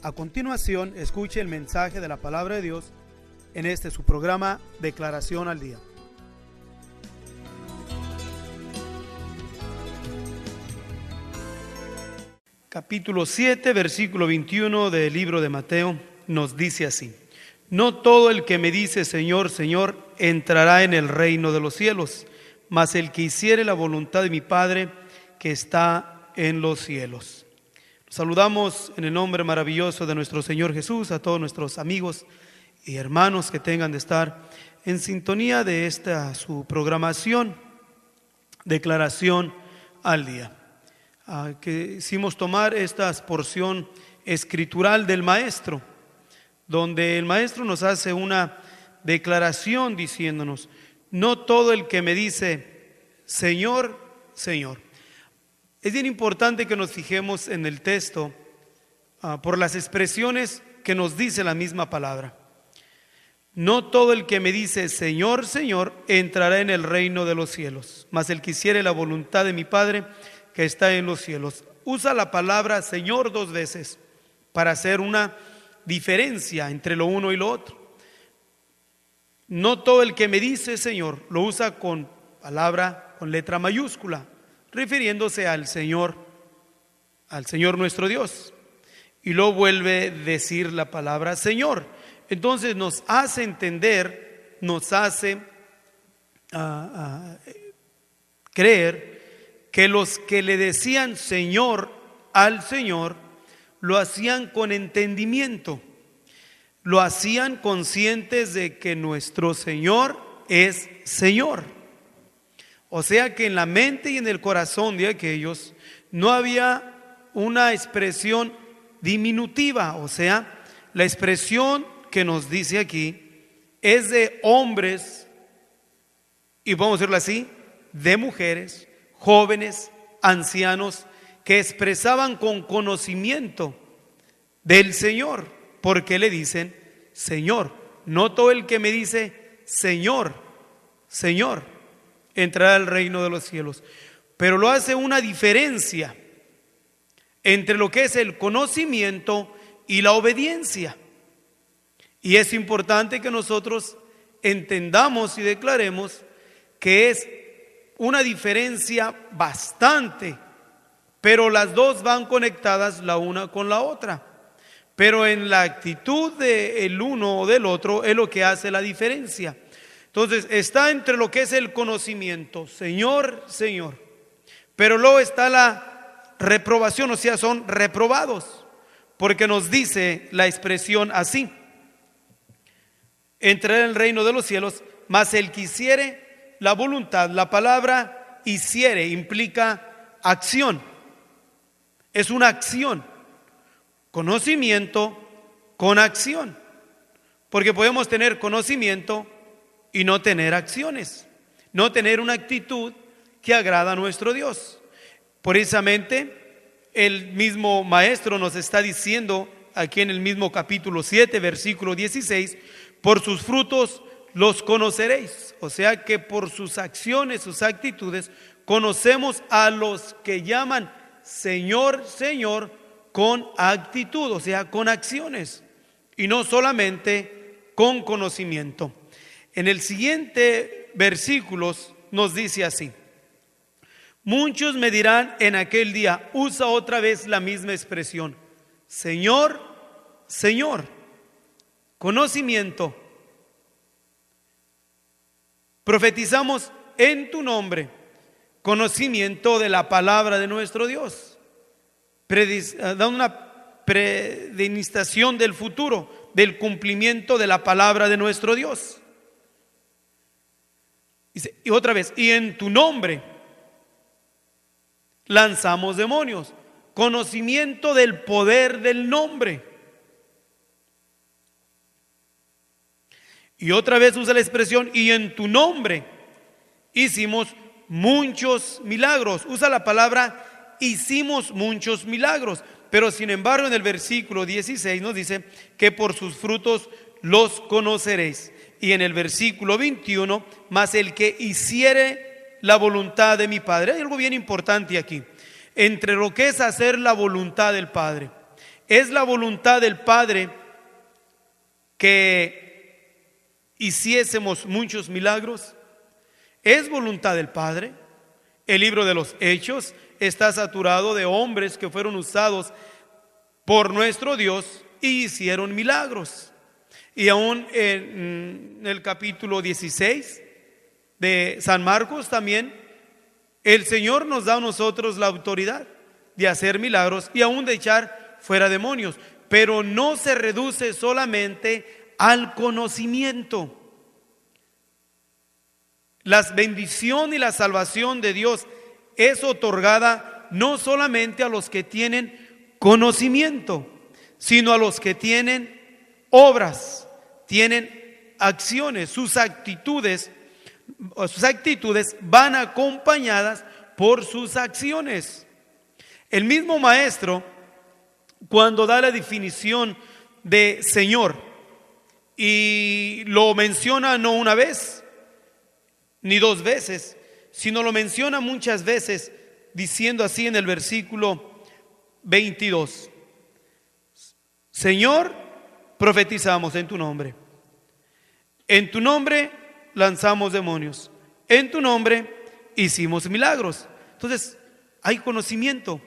A continuación, escuche el mensaje de la palabra de Dios en su programa Declaración al Día. Capítulo 7, versículo 21 del libro de Mateo nos dice así: No todo el que me dice Señor, Señor, entrará en el reino de los cielos, mas el que hiciere la voluntad de mi Padre que está en los cielos. Saludamos en el nombre maravilloso de nuestro Señor Jesús a todos nuestros amigos y hermanos que tengan de estar en sintonía de esta su programación, Declaración al Día. Quisimos tomar esta porción escritural del Maestro, donde el Maestro nos hace una declaración diciéndonos: no todo el que me dice Señor, Señor. Es bien importante que nos fijemos en el texto por las expresiones que nos dice la misma palabra. No todo el que me dice Señor, Señor, entrará en el reino de los cielos, mas el que hiciere la voluntad de mi Padre que está en los cielos. Usa la palabra Señor 2 veces para hacer una diferencia entre lo uno y lo otro. No todo el que me dice Señor lo usa con palabra, con letra mayúscula, refiriéndose al Señor nuestro Dios. Y luego vuelve a decir la palabra Señor. Entonces nos hace entender, nos hace creer que los que le decían Señor al Señor lo hacían con entendimiento, lo hacían conscientes de que nuestro Señor es Señor. O sea que en la mente y en el corazón de aquellos no había una expresión diminutiva, o sea, la expresión que nos dice aquí es de hombres, y podemos decirlo así, de mujeres, jóvenes, ancianos, que expresaban con conocimiento del Señor, porque le dicen Señor. No todo el que me dice Señor, Señor, entrará al reino de los cielos, pero lo hace una diferencia entre lo que es el conocimiento y la obediencia. Y es importante que nosotros entendamos y declaremos que es una diferencia bastante, pero las dos van conectadas la una con la otra. Pero en la actitud del uno o del otro es lo que hace la diferencia. Entonces está entre lo que es el conocimiento, Señor, Señor, pero luego está la reprobación, o sea, son reprobados, porque nos dice la expresión así: entrará en el reino de los cielos, mas el que hiciere la voluntad. La palabra hiciere implica acción, es una acción, conocimiento con acción, porque podemos tener conocimiento y no tener acciones, no tener una actitud que agrada a nuestro Dios. Precisamente el mismo Maestro nos está diciendo aquí en el mismo capítulo 7, versículo 16: por sus frutos los conoceréis. O sea que por sus acciones, sus actitudes, conocemos a los que llaman Señor, Señor, con actitud, o sea, con acciones, y no solamente con conocimiento. En el siguiente versículos nos dice así: muchos me dirán en aquel día, usa otra vez la misma expresión, Señor, Señor, conocimiento, profetizamos en tu nombre, conocimiento de la palabra de nuestro Dios, da una predestinación del futuro, del cumplimiento de la palabra de nuestro Dios. Y otra vez, y en tu nombre lanzamos demonios, conocimiento del poder del nombre. Y otra vez usa la expresión, y en tu nombre hicimos muchos milagros. Usa la palabra hicimos muchos milagros, pero sin embargo en el versículo 16 nos dice que por sus frutos los conoceréis. Y en el versículo 21, mas el que hiciere la voluntad de mi Padre. Hay algo bien importante aquí, entre lo que es hacer la voluntad del Padre, ¿Es la voluntad del Padre que hiciésemos muchos milagros? ¿Es voluntad del Padre? El libro de los Hechos está saturado de hombres que fueron usados por nuestro Dios y hicieron milagros. Y aún en el capítulo 16 de San Marcos también, el Señor nos da a nosotros la autoridad de hacer milagros y aún de echar fuera demonios. Pero no se reduce solamente al conocimiento. La bendición y la salvación de Dios es otorgada no solamente a los que tienen conocimiento, sino a los que tienen obras, tienen acciones. Sus actitudes van acompañadas por sus acciones. El mismo maestro, cuando da la definición de Señor, y lo menciona no una vez ni dos veces, sino lo menciona muchas veces, diciendo así en el versículo 22: Señor, profetizamos en tu nombre, en tu nombre lanzamos demonios, en tu nombre hicimos milagros. Entonces hay conocimiento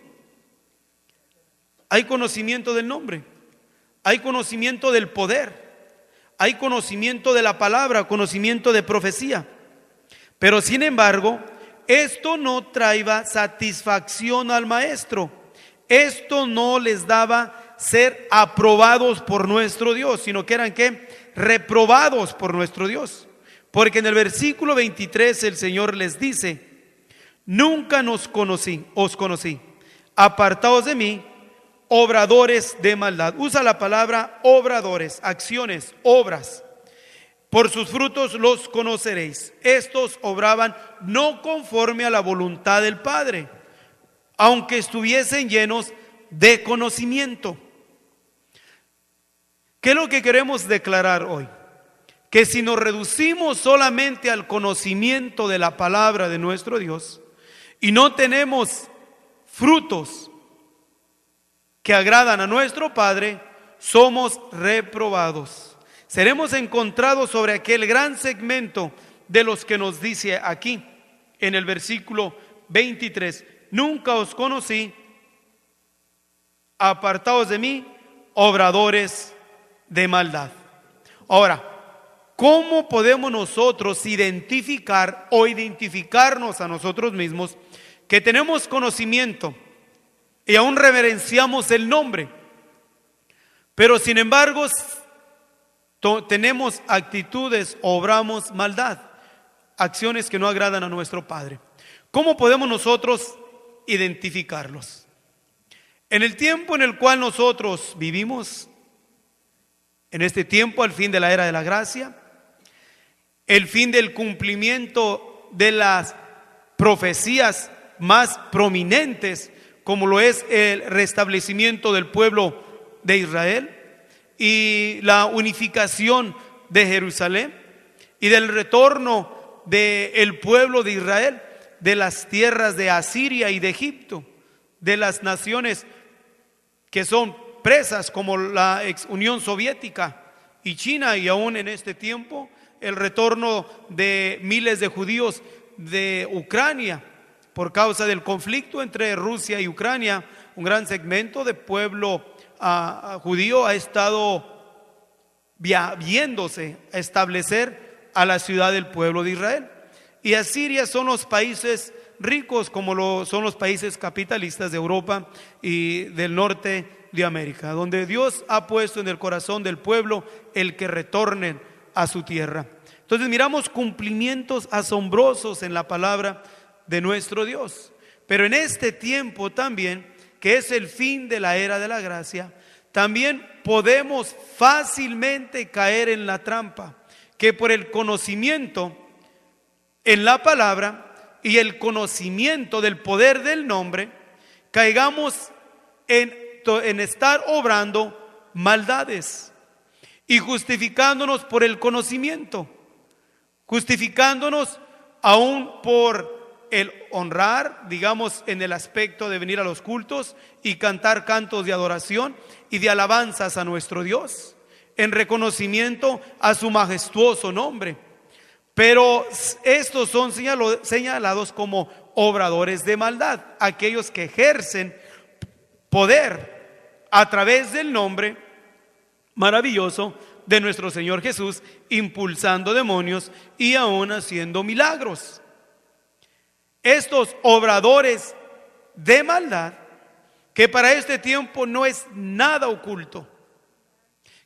del nombre, hay conocimiento del poder, hay conocimiento de la palabra, conocimiento de profecía. Pero sin embargo, esto no traía satisfacción al maestro. Esto no les daba ser aprobados por nuestro Dios, sino que eran ¿qué? Reprobados por nuestro Dios. Porque en el versículo 23 el Señor les dice: nunca os conocí, apartaos de mí, obradores de maldad. Usa la palabra obradores, acciones, obras. Por sus frutos los conoceréis. Estos obraban no conforme a la voluntad del Padre, aunque estuviesen llenos de conocimiento. ¿Qué es lo que queremos declarar hoy? Que si nos reducimos solamente al conocimiento de la palabra de nuestro Dios y no tenemos frutos que agradan a nuestro Padre, somos reprobados. Seremos encontrados sobre aquel gran segmento de los que nos dice aquí en el versículo 23: nunca os conocí, apartaos de mí, obradores de maldad. Ahora, ¿cómo podemos nosotros identificarnos a nosotros mismos que tenemos conocimiento y aún reverenciamos el nombre, pero sin embargo tenemos actitudes, obramos maldad, acciones que no agradan a nuestro Padre? ¿Cómo podemos nosotros identificarlos? En el tiempo en el cual nosotros vivimos, en este tiempo, al fin de la era de la gracia, el fin del cumplimiento de las profecías más prominentes, como lo es el restablecimiento del pueblo de Israel y la unificación de Jerusalén y del retorno del pueblo de Israel de las tierras de Asiria y de Egipto, de las naciones que son presas como la ex Unión Soviética y China, y aún en este tiempo el retorno de miles de judíos de Ucrania por causa del conflicto entre Rusia y Ucrania. Un gran segmento de pueblo judío ha estado viéndose a establecer a la ciudad del pueblo de Israel. Y Asiria son los países ricos, como son los países capitalistas de Europa y del norte de América, donde Dios ha puesto en el corazón del pueblo el que retornen a su tierra. Entonces miramos cumplimientos asombrosos en la palabra de nuestro Dios. Pero en este tiempo también, que es el fin de la era de la gracia, también podemos fácilmente caer en la trampa, que por el conocimiento en la palabra y el conocimiento del poder del nombre, caigamos en estar obrando maldades y justificándonos por el conocimiento, justificándonos aún por el honrar, digamos, en el aspecto de venir a los cultos y cantar cantos de adoración y de alabanzas a nuestro Dios, en reconocimiento a su majestuoso nombre. Pero estos son señalados como obradores de maldad, aquellos que ejercen poder a través del nombre maravilloso de nuestro Señor Jesús, impulsando demonios y aún haciendo milagros. Estos obradores de maldad, que para este tiempo no es nada oculto,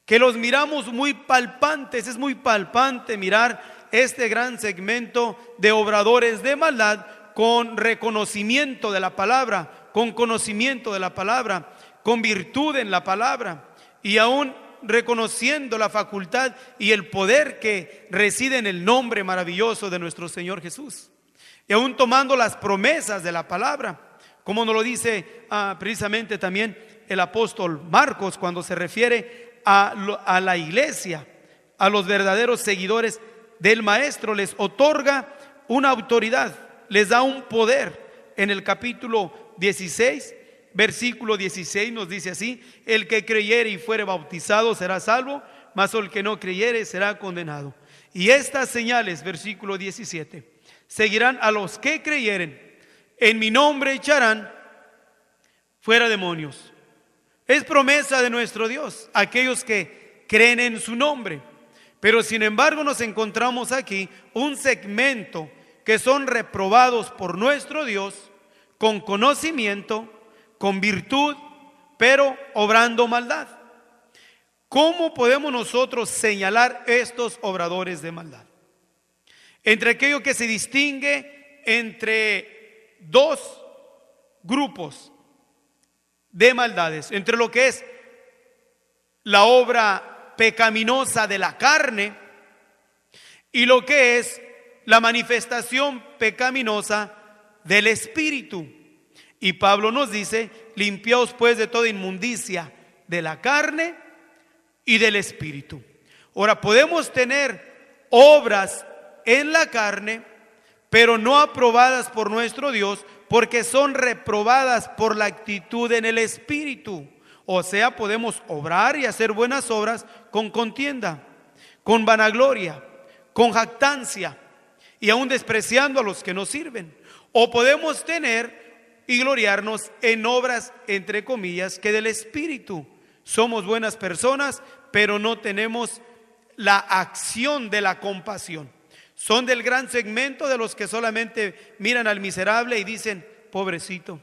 que los miramos muy palpantes, es muy palpante mirar este gran segmento de obradores de maldad con reconocimiento de la palabra, con conocimiento de la palabra, con virtud en la palabra y aún reconociendo la facultad y el poder que reside en el nombre maravilloso de nuestro Señor Jesús. Y aún tomando las promesas de la palabra, como nos lo dice precisamente también el apóstol Marcos cuando se refiere a la iglesia, a los verdaderos seguidores del Maestro, les otorga una autoridad, les da un poder. En el capítulo 16, versículo 16 nos dice así: el que creyere y fuere bautizado será salvo, mas el que no creyere será condenado. Y estas señales, versículo 17, seguirán a los que creyeren, en mi nombre echarán fuera demonios. Es promesa de nuestro Dios, aquellos que creen en su nombre. Pero sin embargo nos encontramos aquí un segmento que son reprobados por nuestro Dios con conocimiento, con virtud, pero obrando maldad. ¿Cómo podemos nosotros señalar estos obradores de maldad? Entre aquello que se distingue entre dos grupos de maldades, entre lo que es la obra pecaminosa de la carne y lo que es la manifestación pecaminosa del espíritu. Y Pablo nos dice: limpiaos pues de toda inmundicia de la carne y del espíritu. Ahora, podemos tener obras en la carne, pero no aprobadas por nuestro Dios, porque son reprobadas por la actitud en el espíritu. O sea, podemos obrar y hacer buenas obras con contienda, con vanagloria, con jactancia y aún despreciando a los que nos sirven. O podemos tener y gloriarnos en obras, entre comillas, que del espíritu. Somos buenas personas, pero no tenemos la acción de la compasión. Son del gran segmento de los que solamente miran al miserable y dicen: pobrecito.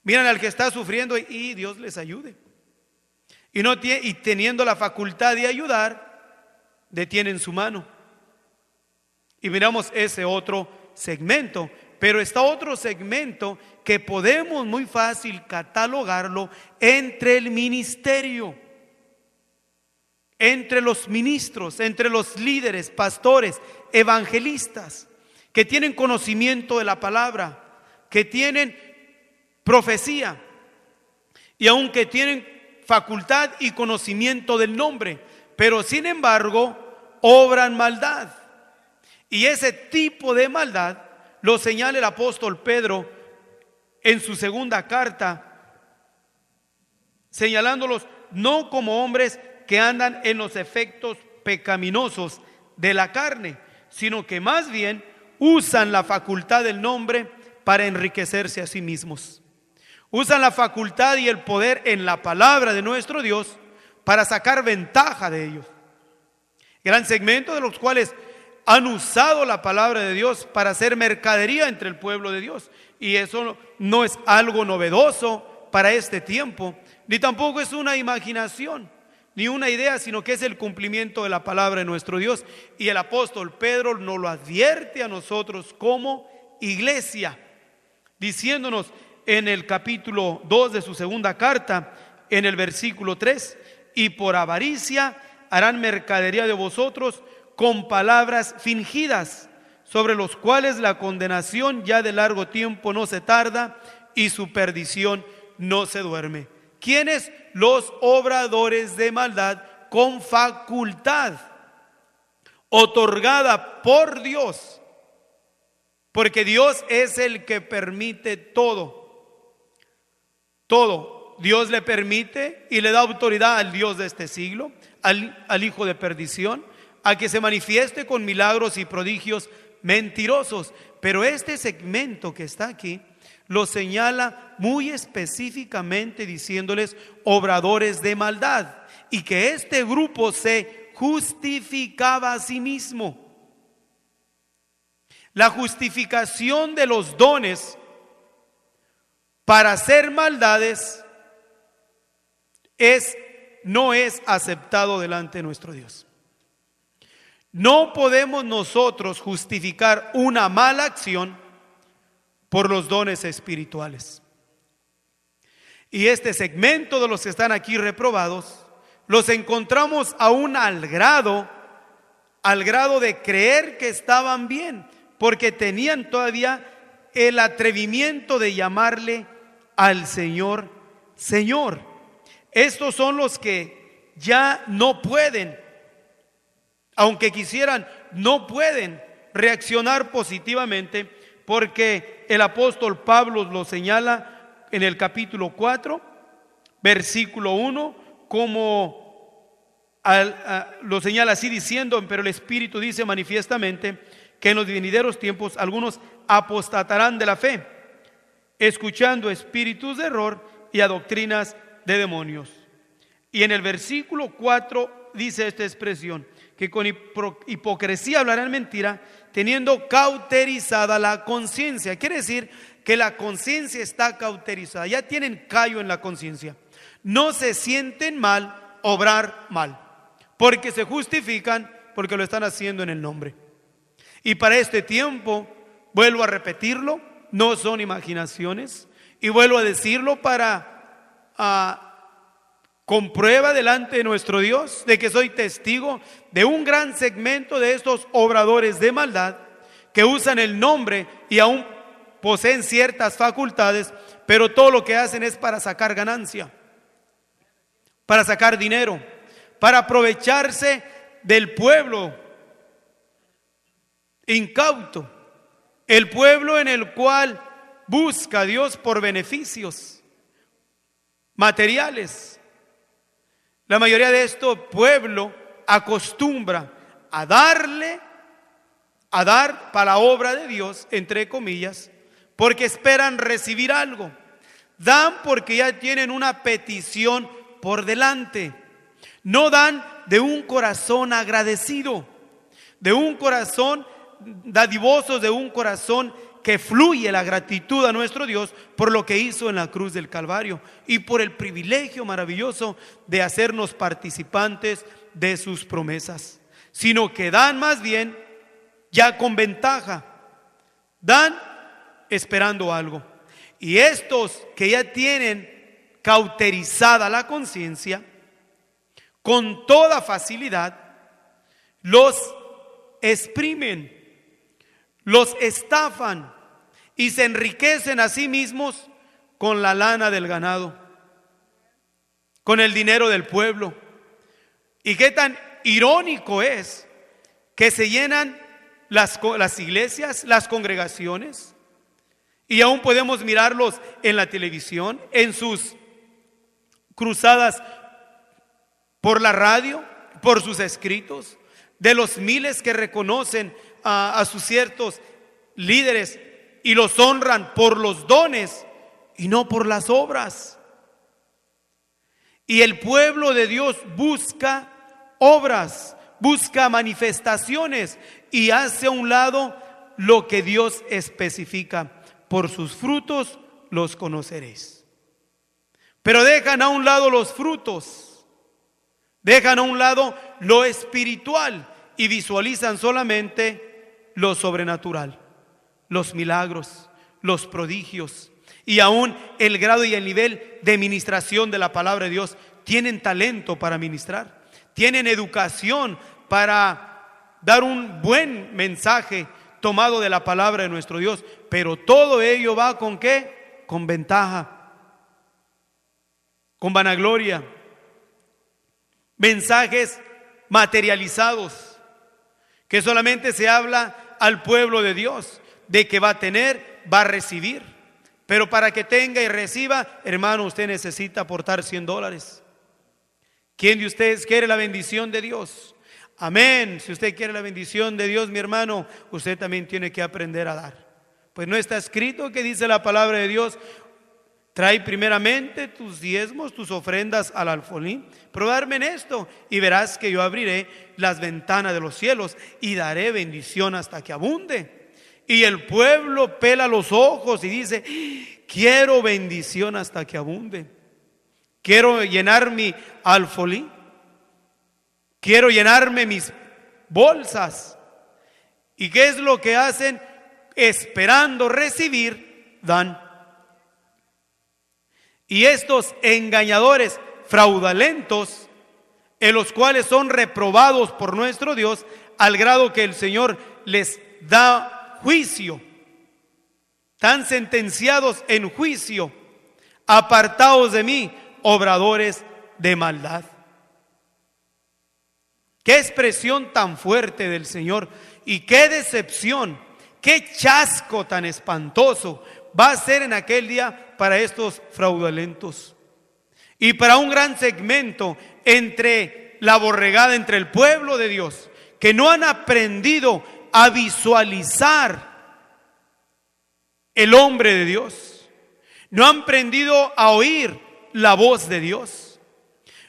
Miran al que está sufriendo y Dios les ayude. Y teniendo la facultad de ayudar, detienen su mano. Y miramos ese otro segmento. Pero está otro segmento que podemos muy fácil catalogarlo entre el ministerio, entre los ministros, entre los líderes, pastores, evangelistas, que tienen conocimiento de la palabra, que tienen profecía y aunque tienen facultad y conocimiento del nombre, pero sin embargo obran maldad. Y ese tipo de maldad lo señala el apóstol Pedro en su segunda carta, señalándolos no como hombres que andan en los efectos pecaminosos de la carne, sino que más bien usan la facultad del nombre para enriquecerse a sí mismos. Usan la facultad y el poder en la palabra de nuestro Dios para sacar ventaja de ellos. Gran segmento de los cuales han usado la palabra de Dios para hacer mercadería entre el pueblo de Dios. Y eso no es algo novedoso para este tiempo, ni tampoco es una imaginación, ni una idea, sino que es el cumplimiento de la palabra de nuestro Dios. Y el apóstol Pedro nos lo advierte a nosotros como iglesia, diciéndonos en el capítulo 2 de su segunda carta, en el versículo 3: y por avaricia harán mercadería de vosotros con palabras fingidas, sobre los cuales la condenación ya de largo tiempo no se tarda y su perdición no se duerme. ¿Quiénes? Los obradores de maldad con facultad otorgada por Dios porque Dios es el que permite todo. Todo. Dios le permite y le da autoridad al Dios de este siglo, al hijo de perdición, a que se manifieste con milagros y prodigios mentirosos. Pero este segmento que está aquí lo señala muy específicamente diciéndoles obradores de maldad, y que este grupo se justificaba a sí mismo. La justificación de los dones para hacer maldades no es aceptado delante de nuestro Dios. No podemos nosotros justificar una mala acción por los dones espirituales. Y este segmento de los que están aquí reprobados, los encontramos aún al grado de creer que estaban bien, porque tenían todavía el atrevimiento de llamarle al Señor, Señor. Estos son los que ya no pueden, aunque quisieran, no pueden reaccionar positivamente, porque el apóstol Pablo lo señala en el capítulo 4, versículo 1, como lo señala así diciendo: pero el Espíritu dice manifiestamente que en los venideros tiempos algunos apostatarán de la fe, escuchando espíritus de error y a doctrinas de demonios. Y en el versículo 4 dice esta expresión: que con hipocresía hablarán mentira, teniendo cauterizada la conciencia. Quiere decir que la conciencia está cauterizada, ya tienen callo en la conciencia. No se sienten mal obrar mal, porque se justifican, porque lo están haciendo en el nombre. Y para este tiempo, vuelvo a repetirlo, no son imaginaciones, y vuelvo a decirlo para comprueba delante de nuestro Dios de que soy testigo de un gran segmento de estos obradores de maldad que usan el nombre y aún poseen ciertas facultades, pero todo lo que hacen es para sacar ganancia, para sacar dinero, para aprovecharse del pueblo incauto, el pueblo en el cual busca a Dios por beneficios materiales. La mayoría de este pueblo acostumbra a dar para la obra de Dios, entre comillas, porque esperan recibir algo. Dan porque ya tienen una petición por delante. No dan de un corazón agradecido, de un corazón dadivoso, de un corazón que fluye la gratitud a nuestro Dios por lo que hizo en la cruz del Calvario y por el privilegio maravilloso de hacernos participantes de sus promesas, sino que dan más bien ya con ventaja, dan esperando algo. Y estos que ya tienen cauterizada la conciencia, con toda facilidad los exprimen, los estafan y se enriquecen a sí mismos con la lana del ganado, con el dinero del pueblo. Y qué tan irónico es que se llenan las iglesias, las congregaciones, y aún podemos mirarlos en la televisión, en sus cruzadas por la radio, por sus escritos, de los miles que reconocen a sus ciertos líderes y los honran por los dones y no por las obras. Y el pueblo de Dios busca obras, busca manifestaciones y hace a un lado lo que Dios especifica: por sus frutos los conoceréis. Pero dejan a un lado los frutos, dejan a un lado lo espiritual y visualizan solamente lo sobrenatural, los milagros, los prodigios y aún el grado y el nivel de ministración de la palabra de Dios. Tienen talento para ministrar, tienen educación para dar un buen mensaje tomado de la palabra de nuestro Dios, pero todo ello va ¿con qué? Con ventaja, con vanagloria, mensajes materializados que solamente se habla al pueblo de Dios, de que va a tener, va a recibir. Pero para que tenga y reciba, hermano, usted necesita aportar $100. ¿Quién de ustedes quiere la bendición de Dios? Amén. Si usted quiere la bendición de Dios, mi hermano, usted también tiene que aprender a dar. Pues no está escrito que dice la palabra de Dios: trae primeramente tus diezmos, tus ofrendas al alfolí, probarme en esto y verás que yo abriré las ventanas de los cielos y daré bendición hasta que abunde. Y el pueblo pela los ojos y dice: quiero bendición hasta que abunde. Quiero llenar mi alfolí, quiero llenarme mis bolsas. ¿Y qué es lo que hacen? Esperando recibir, dan. Y estos engañadores fraudulentos, en los cuales son reprobados por nuestro Dios, al grado que el Señor les da juicio, están sentenciados en juicio: apartaos de mí, obradores de maldad. Qué expresión tan fuerte del Señor, y qué decepción, qué chasco tan espantoso va a ser en aquel día para estos fraudulentos y para un gran segmento entre la borregada, entre el pueblo de Dios, que no han aprendido a visualizar el hombre de Dios, no han aprendido a oír la voz de Dios,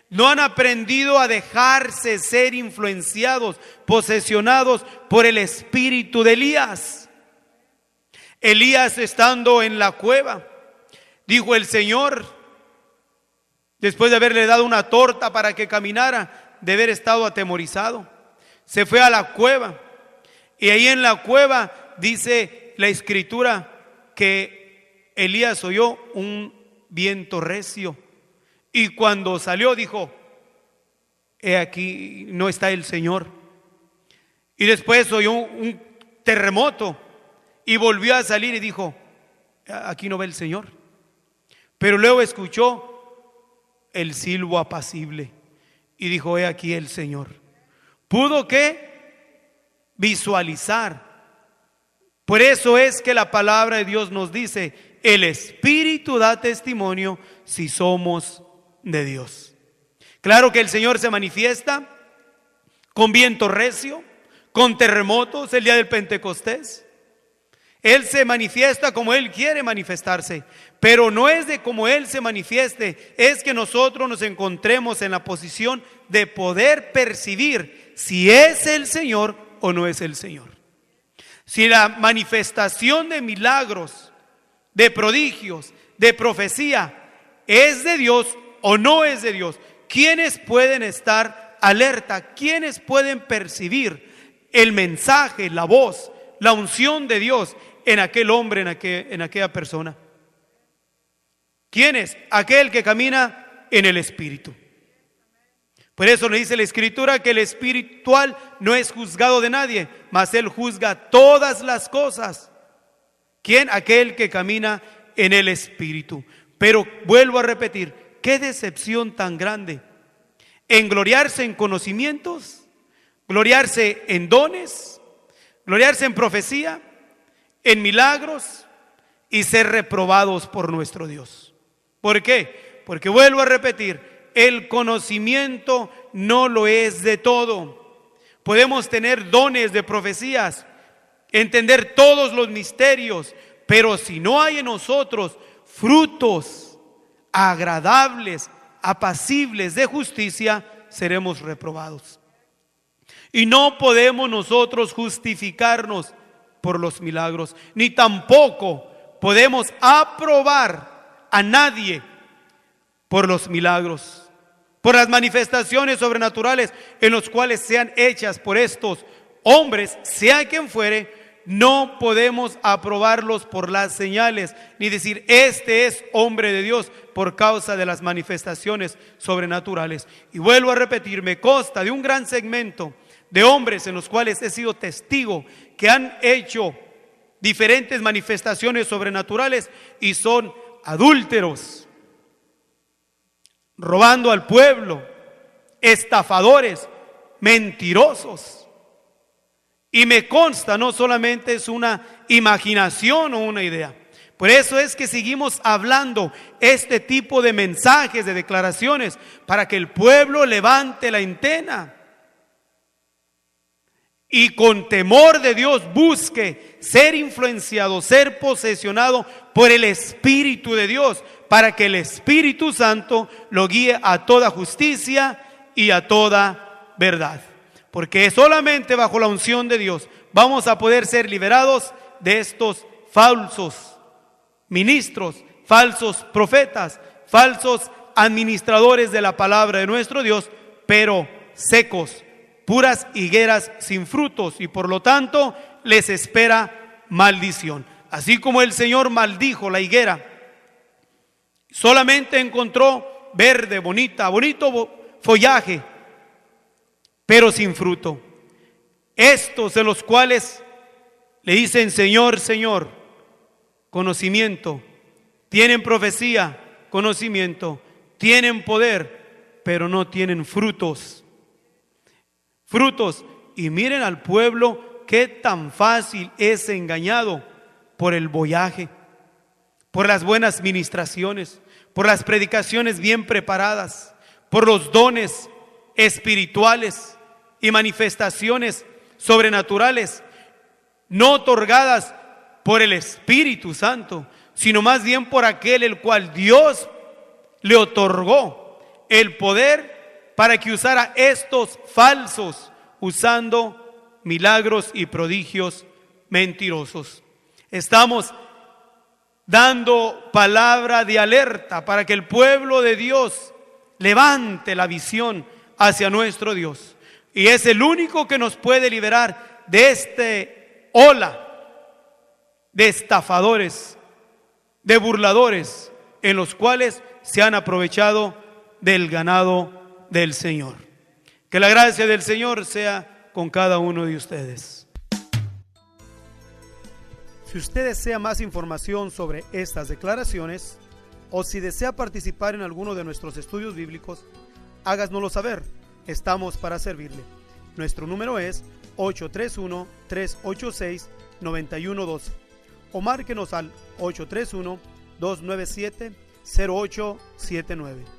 no han aprendido a dejarse ser influenciados, posesionados por el espíritu de Elías. Elías, estando en la cueva, dijo el Señor, después de haberle dado una torta para que caminara, de haber estado atemorizado, se fue a la cueva. Y ahí en la cueva dice la escritura que Elías oyó un viento recio, y cuando salió dijo: he aquí, no está el Señor. Y después oyó un terremoto y volvió a salir y dijo: aquí no ve el Señor. Pero luego escuchó el silbo apacible y dijo: he aquí el Señor. Pudo que visualizar. Por eso es que la palabra de Dios nos dice: el Espíritu da testimonio si somos de Dios. Claro que el Señor se manifiesta con viento recio, con terremotos el día del Pentecostés. Él se manifiesta como Él quiere manifestarse, pero no es de como Él se manifieste, es que nosotros nos encontremos en la posición de poder percibir si es el Señor o no es el Señor. Si la manifestación de milagros, de prodigios, de profecía es de Dios o no es de Dios. ¿Quiénes pueden estar alerta? ¿Quiénes pueden percibir el mensaje, la voz, la unción de Dios en aquel hombre, en aquella persona? ¿Quién es? Aquel que camina en el Espíritu. Por eso le dice la Escritura que el espiritual no es juzgado de nadie, mas Él juzga todas las cosas. ¿Quién? Aquel que camina en el Espíritu. Pero vuelvo a repetir, qué decepción tan grande en gloriarse en conocimientos, gloriarse en dones, gloriarse en profecía, en milagros, y ser reprobados por nuestro Dios. ¿Por qué? Porque vuelvo a repetir, el conocimiento no lo es de todo. Podemos tener dones de profecías, entender todos los misterios, pero si no hay en nosotros frutos agradables, apacibles de justicia, seremos reprobados. Y no podemos nosotros justificarnos por los milagros, ni tampoco podemos aprobar a nadie por los milagros, por las manifestaciones sobrenaturales en los cuales sean hechas por estos hombres, sea quien fuere. No podemos aprobarlos por las señales, ni decir este es hombre de Dios por causa de las manifestaciones sobrenaturales. Y vuelvo a repetir, me consta de un gran segmento de hombres en los cuales he sido testigo que han hecho diferentes manifestaciones sobrenaturales y son adúlteros, robando al pueblo, estafadores, mentirosos. Y me consta, no solamente es una imaginación o una idea. Por eso es que seguimos hablando este tipo de mensajes, de declaraciones, para que el pueblo levante la antena y con temor de Dios busque ser influenciado, ser posesionado por el Espíritu de Dios, para que el Espíritu Santo lo guíe a toda justicia y a toda verdad. Porque solamente bajo la unción de Dios vamos a poder ser liberados de estos falsos ministros, falsos profetas, falsos administradores de la palabra de nuestro Dios, pero secos, puras higueras sin frutos, y por lo tanto les espera maldición. Así como el Señor maldijo la higuera, solamente encontró verde, bonito follaje, pero sin fruto. Estos de los cuales le dicen Señor, Señor, conocimiento, tienen profecía, conocimiento, tienen poder, pero no tienen frutos. Frutos. Y miren al pueblo, qué tan fácil es engañado por el boyaje, por las buenas ministraciones, por las predicaciones bien preparadas, por los dones espirituales y manifestaciones sobrenaturales, no otorgadas por el Espíritu Santo, sino más bien por aquel el cual Dios le otorgó el poder para que usara estos falsos, usando milagros y prodigios mentirosos. Estamos dando palabra de alerta para que el pueblo de Dios levante la visión hacia nuestro Dios. Y es el único que nos puede liberar de este ola de estafadores, de burladores, en los cuales se han aprovechado del ganado del Señor. Que la gracia del Señor sea con cada uno de ustedes. Si usted desea más información sobre estas declaraciones, o si desea participar en alguno de nuestros estudios bíblicos, háganoslo saber. Estamos para servirle. Nuestro número es 831-386-9112 o márquenos al 831-297-0879.